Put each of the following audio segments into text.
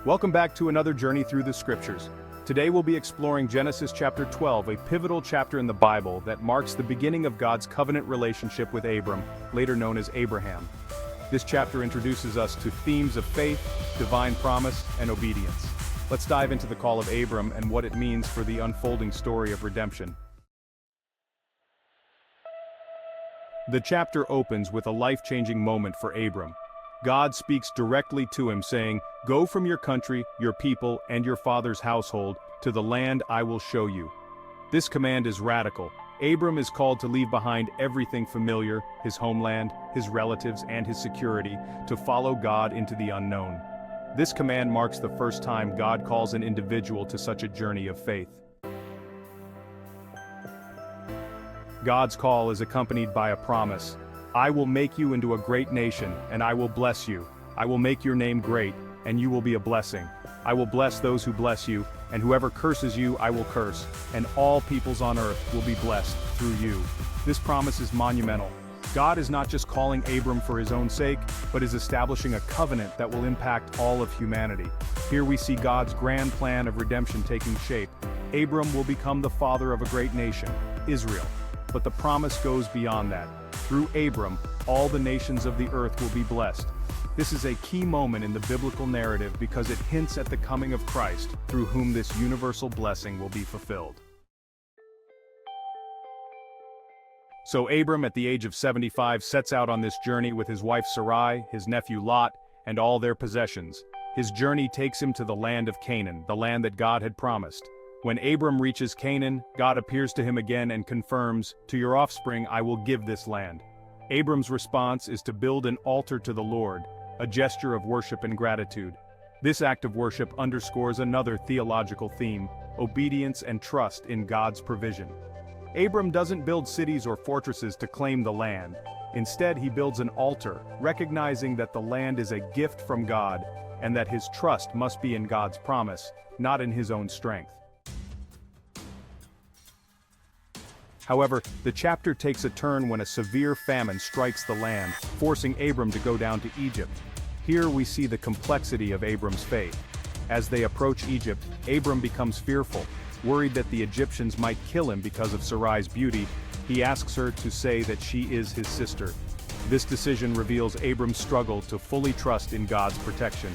Welcome back to another journey through the scriptures. Today we'll be exploring Genesis chapter 12, a pivotal chapter in the Bible that marks the beginning of God's covenant relationship with Abram, later known as Abraham. This chapter introduces us to themes of faith, divine promise, and obedience. Let's dive into the call of Abram and what it means for the unfolding story of redemption. The chapter opens with a life-changing moment for Abram. God speaks directly to him saying, "Go from your country, your people, and your father's household, to the land I will show you." This command is radical. Abram is called to leave behind everything familiar, his homeland, his relatives, and his security, to follow God into the unknown. This command marks the first time God calls an individual to such a journey of faith. God's call is accompanied by a promise. "I will make you into a great nation, and I will bless you. I will make your name great, and you will be a blessing. I will bless those who bless you, and whoever curses you I will curse, and all peoples on earth will be blessed through you." This promise is monumental. God is not just calling Abram for his own sake, but is establishing a covenant that will impact all of humanity. Here we see God's grand plan of redemption taking shape. Abram will become the father of a great nation, Israel. But the promise goes beyond that. Through Abram, all the nations of the earth will be blessed. This is a key moment in the biblical narrative because it hints at the coming of Christ, through whom this universal blessing will be fulfilled. So Abram, at the age of 75, sets out on this journey with his wife Sarai, his nephew Lot, and all their possessions. His journey takes him to the land of Canaan, the land that God had promised. When Abram reaches Canaan, God appears to him again and confirms, "To your offspring I will give this land." Abram's response is to build an altar to the Lord, a gesture of worship and gratitude. This act of worship underscores another theological theme: obedience and trust in God's provision. Abram doesn't build cities or fortresses to claim the land. Instead, he builds an altar, recognizing that the land is a gift from God, and that his trust must be in God's promise, not in his own strength. However, the chapter takes a turn when a severe famine strikes the land, forcing Abram to go down to Egypt. Here we see the complexity of Abram's faith. As they approach Egypt, Abram becomes fearful. Worried that the Egyptians might kill him because of Sarai's beauty, he asks her to say that she is his sister. This decision reveals Abram's struggle to fully trust in God's protection.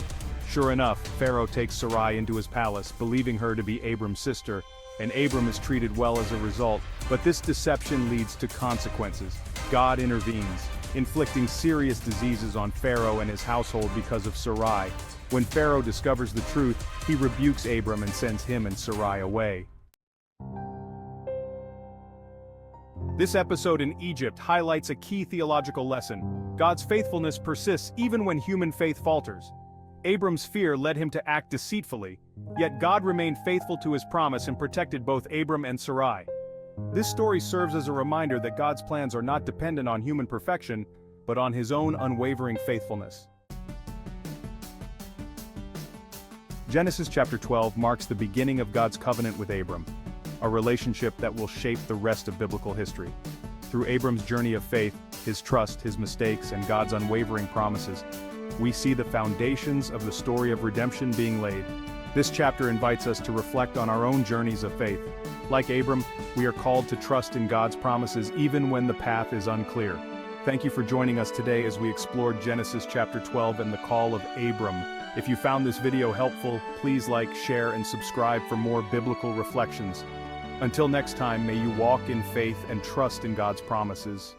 Sure enough, Pharaoh takes Sarai into his palace, believing her to be Abram's sister, and Abram is treated well as a result. But this deception leads to consequences. God intervenes, inflicting serious diseases on Pharaoh and his household because of Sarai. When Pharaoh discovers the truth, he rebukes Abram and sends him and Sarai away. This episode in Egypt highlights a key theological lesson. God's faithfulness persists even when human faith falters. Abram's fear led him to act deceitfully, yet God remained faithful to his promise and protected both Abram and Sarai. This story serves as a reminder that God's plans are not dependent on human perfection, but on his own unwavering faithfulness. Genesis chapter 12 marks the beginning of God's covenant with Abram, a relationship that will shape the rest of biblical history. Through Abram's journey of faith, his trust, his mistakes, and God's unwavering promises, we see the foundations of the story of redemption being laid. This chapter invites us to reflect on our own journeys of faith. Like Abram, we are called to trust in God's promises even when the path is unclear. Thank you for joining us today as we explored Genesis chapter 12 and the call of Abram. If you found this video helpful, please like, share, and subscribe for more biblical reflections. Until next time, may you walk in faith and trust in God's promises.